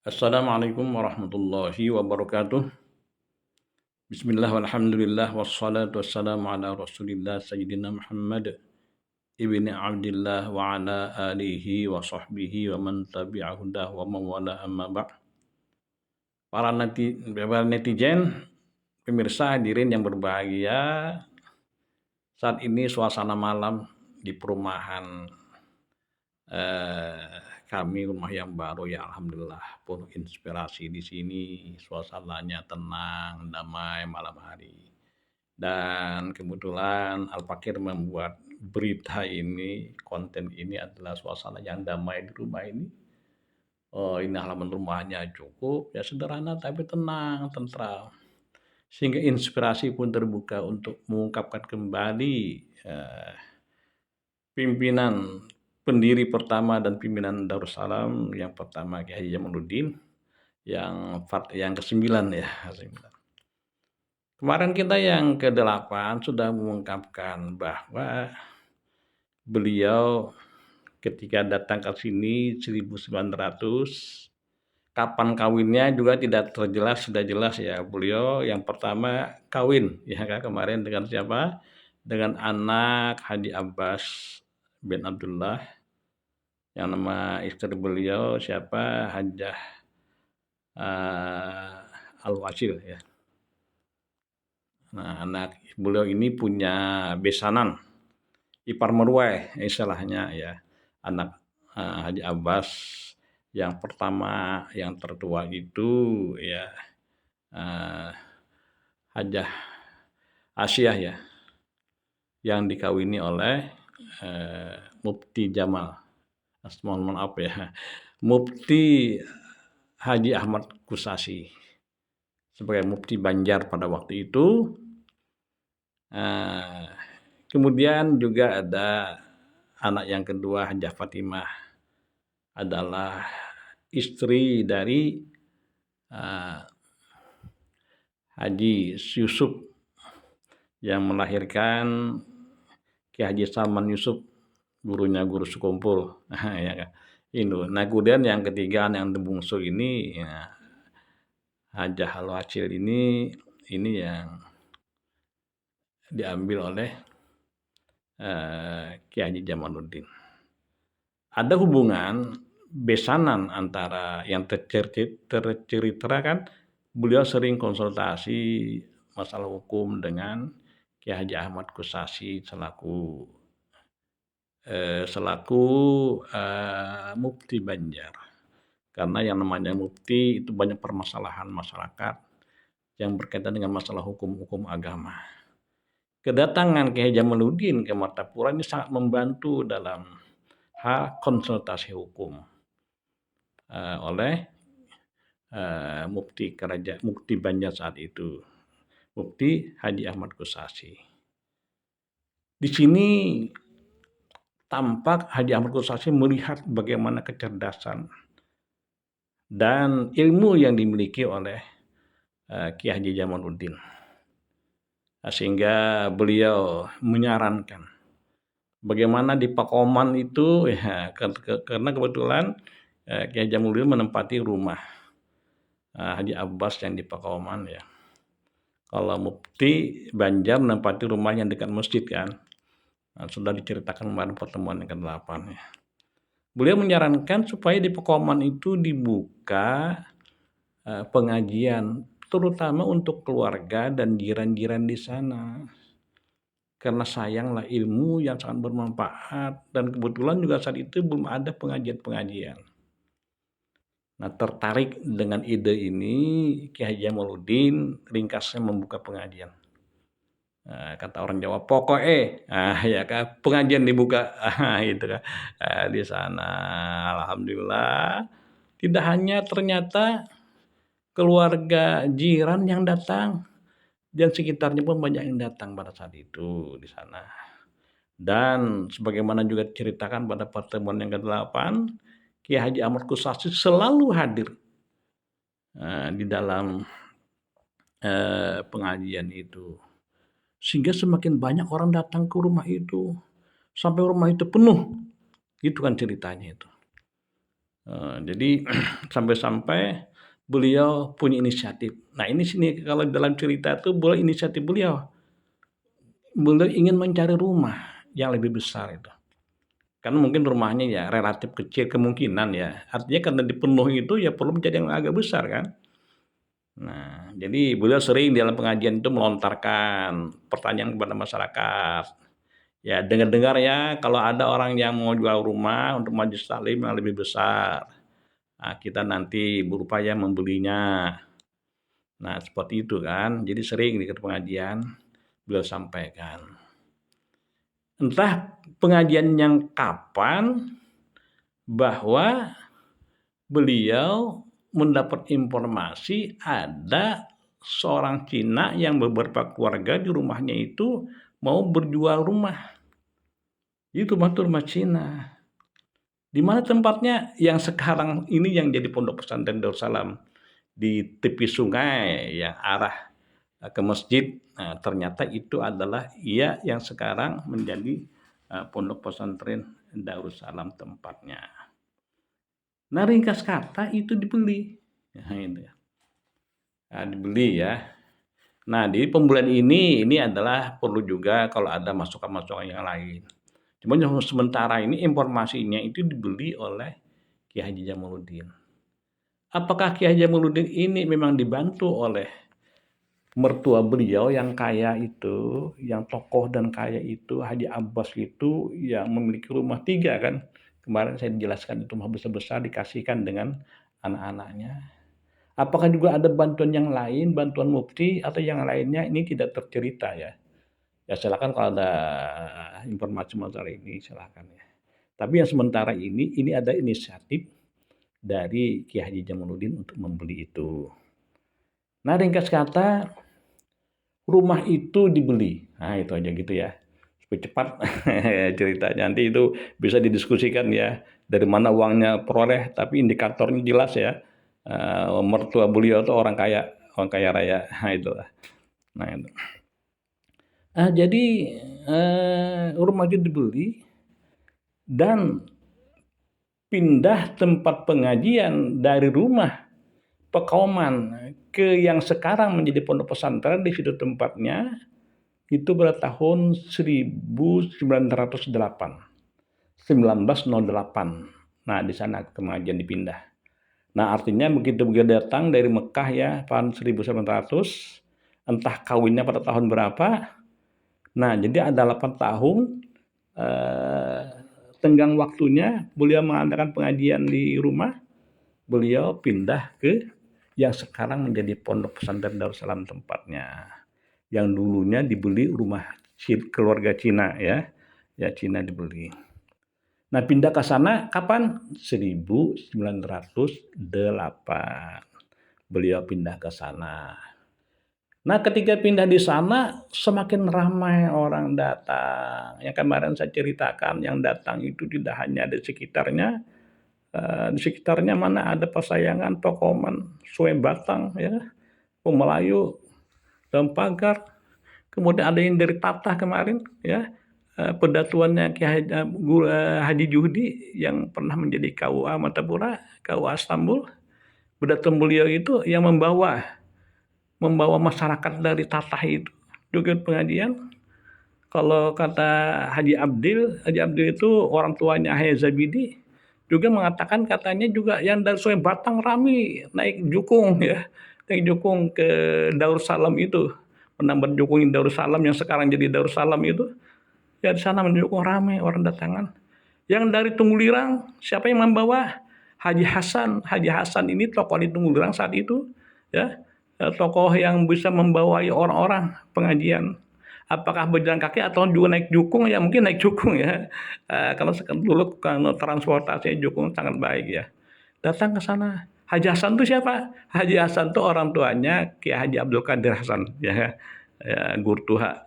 Assalamualaikum warahmatullahi wabarakatuh. Bismillah walhamdulillah wassalatu wassalamu ala Rasulillah Sayyidina Muhammad ibni Abdillah wa ala alihi wa sahbihi wa man tabi'ahu hudah wa man wala amma ba'd. Para netizen, pemirsa hadirin yang berbahagia, saat ini suasana malam di perumahan kami, rumah yang baru, ya alhamdulillah penuh inspirasi di sini, suasananya tenang, damai malam hari. Dan kebetulan Al-Fakir membuat berita ini, konten ini adalah suasana yang damai di rumah ini. Oh, ini halaman rumahnya cukup ya sederhana tapi tenang, tentram. Sehingga inspirasi pun terbuka untuk mengungkapkan kembali pimpinan pendiri pertama dan pimpinan Darussalam yang pertama Kiai Haji Jamaluddin, yang ke-9 ya. Kemarin kita yang ke-8 sudah mengungkapkan bahwa beliau ketika datang ke sini 1900, kapan kawinnya juga tidak terjelas, sudah jelas ya. Beliau yang pertama kawin ya kan kemarin dengan siapa? Dengan anak Haji Abbas bin Abdullah, yang nama istri beliau siapa? Hajah Al-Wasil ya. Nah, anak beliau ini punya besanan ipar meruai istilahnya ya. Anak Haji Abbas yang pertama, yang tertua itu ya Hajah Asyah ya, yang dikawini oleh Mufti Jamal. Mohon maaf ya, Mufti Haji Ahmad Kusasi sebagai Mufti Banjar pada waktu itu. Kemudian juga ada anak yang kedua, Hajah Fatimah, adalah istri dari Haji Yusuf yang melahirkan Ki Haji Salman Yusuf, gurunya Guru Sukumpul. Ya kan? Nah, kemudian yang ketiga, yang bungsu ini ya, Hajah Al-Wacil ini yang diambil oleh Ki Haji Jamaluddin. Ada hubungan besanan antara yang terceritakan, beliau sering konsultasi masalah hukum dengan Ki Haji Ahmad Kusasi selaku Mufti Banjar. Karena yang namanya mufti itu banyak permasalahan masyarakat yang berkaitan dengan masalah hukum agama. Kedatangan Kiai Jamaluddin ke Martapura ini sangat membantu dalam hal konsultasi hukum oleh Mufti Banjar saat itu, Mufti Haji Ahmad Kusasi. Di sini tampak Haji Ahmad Kusasi melihat bagaimana kecerdasan dan ilmu yang dimiliki oleh Kiai Haji Jamaluddin. Sehingga beliau menyarankan bagaimana di Pakoman itu ya, karena kebetulan Kiai Jamaluddin menempati rumah Haji Abbas yang di Pakoman ya. Kalau Mufti Banjar menempati rumah yang dekat masjid kan. Nah, sudah diceritakan pada pertemuan yang ke-8 ya. Beliau menyarankan supaya di Pakoman itu dibuka pengajian, terutama untuk keluarga dan jiran-jiran di sana. Karena sayanglah ilmu yang sangat bermanfaat, dan kebetulan juga saat itu belum ada pengajian-pengajian. Nah, tertarik dengan ide ini, Kiai Haji Jamaluddin ringkasnya membuka pengajian. Kata orang Jawa, pokoknya, ya kan, pengajian dibuka, gitu kan, di sana. Alhamdulillah, tidak hanya ternyata keluarga jiran yang datang, dan sekitarnya pun banyak yang datang pada saat itu di sana. Dan sebagaimana juga diceritakan pada pertemuan yang ke-8, Kiai Haji Ahmad Kusasi selalu hadir di dalam pengajian itu. Sehingga semakin banyak orang datang ke rumah itu, sampai rumah itu penuh. Gitu kan ceritanya itu. Jadi sampai-sampai beliau punya inisiatif. Nah ini sini kalau dalam cerita tuh boleh inisiatif beliau ingin mencari rumah yang lebih besar itu. Karena mungkin rumahnya ya relatif kecil kemungkinan ya, artinya karena dipenuhi itu ya perlu menjadi yang agak besar kan. Nah, jadi beliau sering dalam pengajian itu melontarkan pertanyaan kepada masyarakat. Ya, dengar-dengar ya kalau ada orang yang mau jual rumah untuk majelis taklim yang lebih besar. Nah, kita nanti berupaya membelinya. Nah, seperti itu kan. Jadi sering di pengajian beliau sampaikan. Entah pengajian yang kapan bahwa beliau mendapat informasi ada seorang Cina yang beberapa keluarga di rumahnya itu mau berjual rumah. Itu rumah Cina. Di mana tempatnya? Yang sekarang ini yang jadi pondok pesantren Darussalam di tepi sungai yang arah ke masjid. Nah, ternyata itu adalah yang sekarang menjadi pondok pesantren Darussalam tempatnya. Nah, ringkas kata itu dibeli. Nah, itu ya. Nah, dibeli ya. Nah, di pembelian ini adalah perlu juga kalau ada masukan-masukan yang lain. Cuma sementara ini informasinya itu dibeli oleh Ki Haji Jamaluddin. Apakah Ki Haji Jamaluddin ini memang dibantu oleh mertua beliau yang kaya itu, yang tokoh dan kaya itu, Haji Abbas itu yang memiliki rumah 3 kan. Kemarin saya dijelaskan itu rumah besar-besar dikasihkan dengan anak-anaknya. Apakah juga ada bantuan yang lain, bantuan mufti atau yang lainnya ini tidak tercerita ya. Ya silakan kalau ada informasi masalah ini silakan ya. Tapi yang sementara ini ada inisiatif dari Ki Haji Jamaluddin untuk membeli itu. Nah ringkas kata rumah itu dibeli. Nah itu aja gitu ya. Supaya cepat ceritanya. Nanti itu bisa didiskusikan ya. Dari mana uangnya peroleh. Tapi indikatornya jelas ya. Mertua beliau itu orang kaya raya. Nah itulah. Nah itu. Jadi rumah itu dibeli dan pindah tempat pengajian dari rumah Pekauman ke yang sekarang menjadi pondok pesantren di situ tempatnya itu pada tahun 1908. 1908. Nah, di sana pengajian dipindah. Nah, artinya begitu datang dari Mekah ya tahun 1900, entah kawinnya pada tahun berapa. Nah, jadi ada 8 tahun tenggang waktunya beliau mengadakan pengajian di rumah, beliau pindah ke yang sekarang menjadi pondok pesantren Darussalam tempatnya. Yang dulunya dibeli rumah keluarga Cina ya. Ya Cina dibeli. Nah, pindah ke sana kapan? 1908. Beliau pindah ke sana. Nah, ketika pindah di sana semakin ramai orang datang. Yang kemarin saya ceritakan yang datang itu tidak hanya di sekitarnya, di sekitarnya mana ada Pasayangan, Tokoman, Sungai Batang ya, Pemelayu, dan Pagar. Kemudian ada yang dari Patah kemarin ya, pendatuannya Ki Haji Juhdi yang pernah menjadi KUA Martapura, KUA Istanbul. Pendatuan beliau itu yang membawa masyarakat dari Tatah itu juga pengajian. Kalau kata Haji Abdil itu orang tuanya Haji Zabidi juga mengatakan katanya juga yang dari Sungai Batang rame naik jukung ya, naik jukung ke Darussalam itu, menambah jukungin Darussalam yang sekarang jadi Darussalam itu, ya di sana mendukung rame orang datangan. Yang dari Tunggulirang siapa yang membawa? Haji Hasan. Haji Hasan ini tokoh di Tunggulirang saat itu ya, tokoh yang bisa membawai orang-orang pengajian. Apakah berjalan kaki atau juga naik jukung? Ya mungkin naik jukung ya. Karena dulu kalau transportasi jukung sangat baik ya. Datang ke sana. Haji Hasan itu siapa? Haji Hasan itu orang tuanya Ki Haji Abdul Qadir Hasan ya, Gurtuha.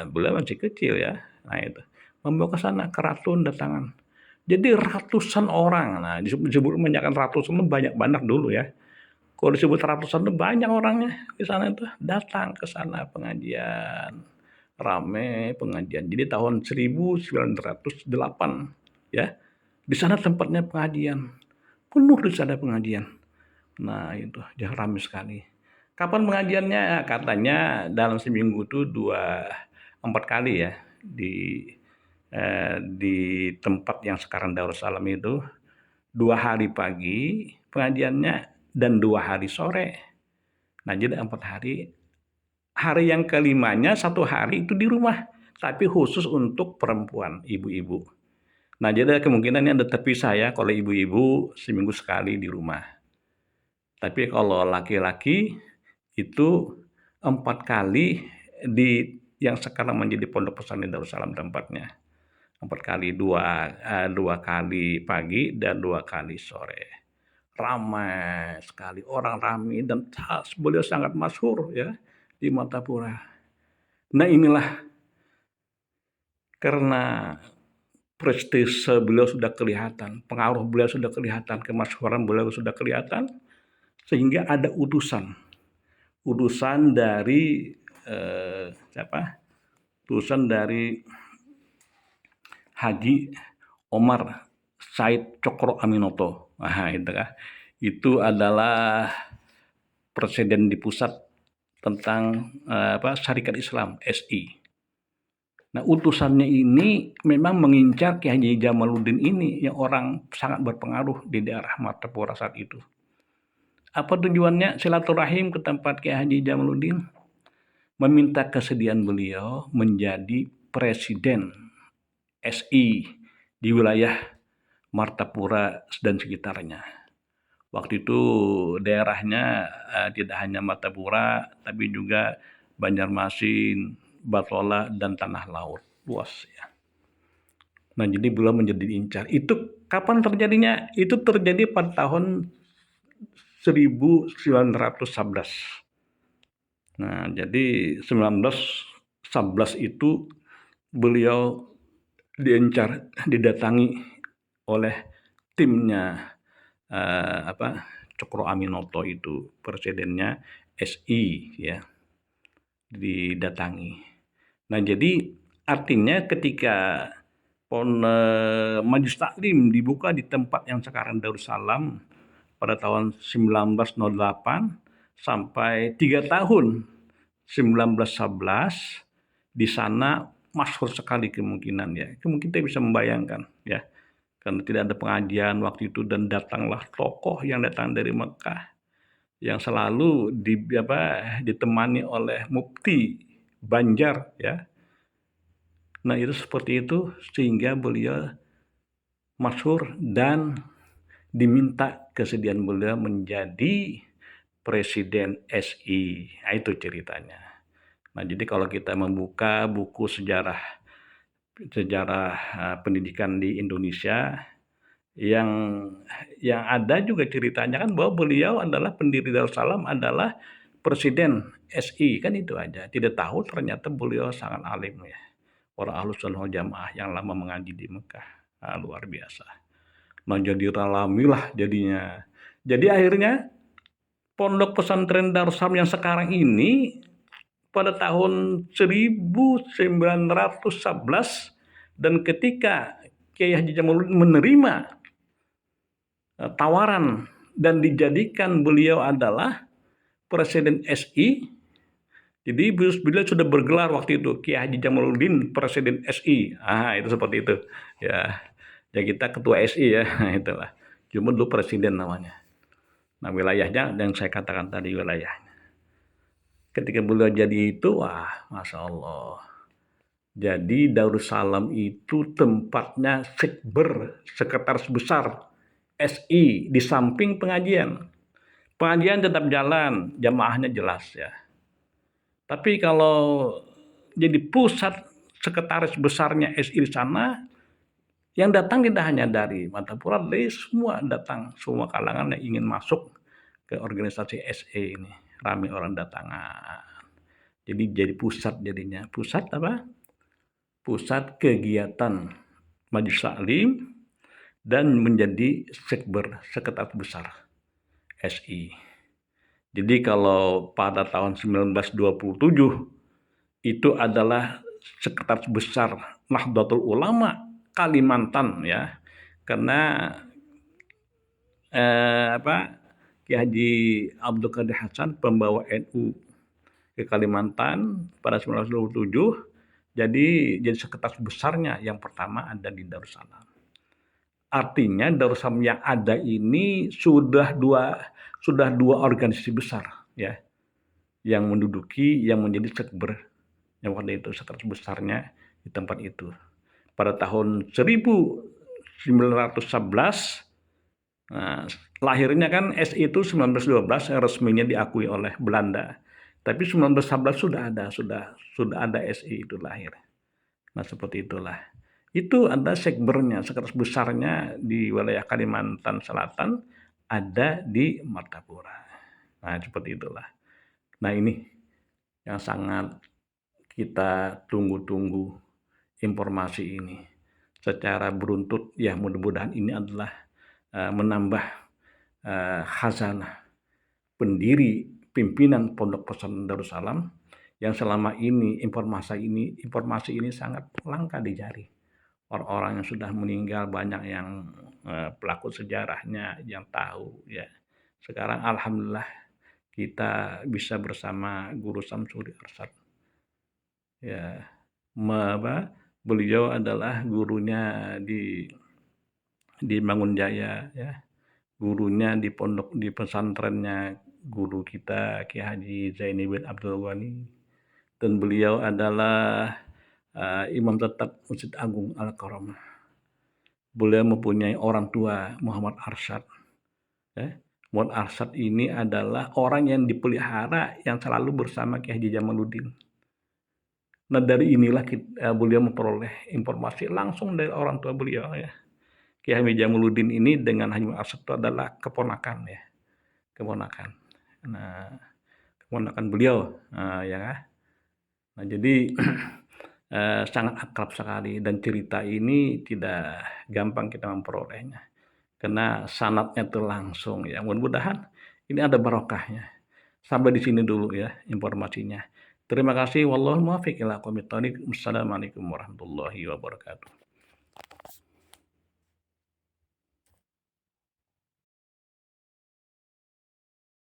Beliau masih kecil ya. Nah itu membawa ke sana ke Ratun datangan. Jadi ratusan orang. Nah disebut banyak ratusan banyak dulu ya. Kalau disebut ratusan itu banyak orangnya di sana itu datang ke sana pengajian. Rame pengajian. Jadi tahun 1908 ya. Di sana tempatnya pengajian. penuh di sana pengajian. Nah itu, ramai sekali. Kapan pengajiannya? Katanya dalam seminggu itu 4 kali ya, di tempat yang sekarang Darussalam itu, 2 hari pagi pengajiannya dan 2 hari sore. Nah jadi 4 hari. Hari yang kelimanya 1 hari itu di rumah, tapi khusus untuk perempuan, ibu-ibu. Nah jadi kemungkinannya ada terpisah ya, kalau ibu-ibu seminggu sekali di rumah. Tapi kalau laki-laki itu 4 kali di yang sekarang menjadi pondok pesantren Darussalam tempatnya. 4 kali, 2 kali pagi dan 2 kali sore. Ramai sekali, orang ramai dan beliau sangat masyhur ya di Martapura. Nah inilah karena prestise beliau sudah kelihatan, pengaruh beliau sudah kelihatan, kemasyhuran beliau sudah kelihatan, sehingga ada utusan dari utusan dari Haji Omar Said Cokro Aminoto. Nah, itu adalah presiden di pusat tentang Syarikat Islam SI. Nah, utusannya ini memang mengincar Kiai Haji Jamaluddin ini yang orang sangat berpengaruh di daerah Martapura saat itu. Apa tujuannya? Silaturahim ke tempat Kiai Haji Jamaluddin, meminta kesediaan beliau menjadi presiden SI di wilayah Martapura dan sekitarnya. Waktu itu daerahnya tidak hanya Martapura, tapi juga Banjarmasin, Batola, dan Tanah Laut. Luas ya. Nah jadi beliau menjadi incar. Itu kapan terjadinya? Itu terjadi pada tahun 1911. Nah jadi 1911 itu beliau diincar, didatangi oleh timnya Cokro Aminoto itu, presidennya SI ya, didatangi. Nah jadi artinya ketika Majelis Taklim dibuka di tempat yang sekarang Darussalam pada tahun 1908 sampai 3 tahun 1911 di sana masyhur sekali kemungkinan ya. Mungkin kita bisa membayangkan ya. Karena tidak ada pengajian waktu itu dan datanglah tokoh yang datang dari Mekah yang selalu ditemani oleh Mufti Banjar ya. Nah itu seperti itu sehingga beliau masyhur dan diminta kesediaan beliau menjadi presiden SI. Nah, itu ceritanya. Nah jadi kalau kita membuka buku sejarah pendidikan di Indonesia yang ada juga ceritanya kan bahwa beliau adalah pendiri Darussalam, adalah presiden SI, kan itu aja. Tidak tahu ternyata beliau sangat alim ya, orang Ahlus Sunnah wal Jamaah yang lama mengaji di Mekah. Nah, luar biasa. Nah jadi ralamilah jadinya. Jadi akhirnya pondok pesantren Darussalam yang sekarang ini pada tahun 1911 dan ketika Kiai Haji Jamaluddin menerima tawaran dan dijadikan beliau adalah presiden SI. Jadi beliau sudah bergelar waktu itu Kiai Haji Jamaluddin presiden SI. Itu seperti itu. Ya kita ketua SI ya, itulah. Cuma dulu presiden namanya. Nah, wilayahnya yang saya katakan tadi wilayahnya. Ketika beliau jadi itu, wah, Masya Allah. Jadi Darussalam itu tempatnya sekretaris besar SI di samping pengajian. Pengajian tetap jalan, jamaahnya jelas ya. Tapi kalau jadi pusat sekretaris besarnya SI di sana, yang datang tidak hanya dari Martapura, dari semua datang, semua kalangan yang ingin masuk ke organisasi SI ini. Ramai orang datangan. Jadi pusat jadinya. Pusat apa? Pusat kegiatan Majelis Taklim dan menjadi sekretaris besar SI. Jadi kalau pada tahun 1927 itu adalah sekretaris besar Nahdlatul Ulama Kalimantan ya. Karena Kiai Haji Abdul Qadir Hasan, pembawa NU ke Kalimantan pada 1927. Jadi sekretaris besarnya yang pertama ada di Darussalam. Artinya Darussalam yang ada ini sudah dua organisasi besar ya yang menjadi sekber yang waktu itu sekretaris besarnya di tempat itu. Pada tahun 1911 lahirnya kan SI itu 1912 resminya diakui oleh Belanda. Tapi 1911 sudah ada SI itu lahir. Nah, seperti itulah. Itu ada sekbernya, sekretaris besarnya di wilayah Kalimantan Selatan ada di Martapura. Nah, seperti itulah. Nah, ini yang sangat kita tunggu-tunggu informasi ini secara beruntut. Ya, mudah-mudahan ini adalah menambah khazanah pendiri pimpinan Pondok Pesantren Darussalam yang selama ini informasi ini sangat langka dicari. Orang-orang yang sudah meninggal banyak yang pelaku sejarahnya yang tahu ya. Sekarang alhamdulillah kita bisa bersama Guru Samsuri Arsyad. Ya, beliau adalah gurunya di Mangunjaya ya. Gurunya di pesantrennya guru kita Kiai Haji Zaini bin Abdul Ghani, dan beliau adalah imam tetap Masjid Agung Al-Karamah. Beliau mempunyai orang tua Muhammad Arsyad. Ya. Muhammad Arsyad ini adalah orang yang dipelihara yang selalu bersama Kiai Haji Jamaluddin. Nah, dari inilah beliau memperoleh informasi langsung dari orang tua beliau ya. Kiai Haji Jamaluddin ini dengan Haji Arsyad itu adalah keponakan ya. Nah, keponakan beliau ya. Nah, jadi sangat akrab sekali, dan cerita ini tidak gampang kita memperolehnya karena sanadnya itu langsung ya. Mudah-mudahan ini ada barokahnya. Sampai di sini dulu ya informasinya. Terima kasih. Wallahul muwaffiq ila aqwamit thoriq. Wassalamualaikum warahmatullahi wabarakatuh.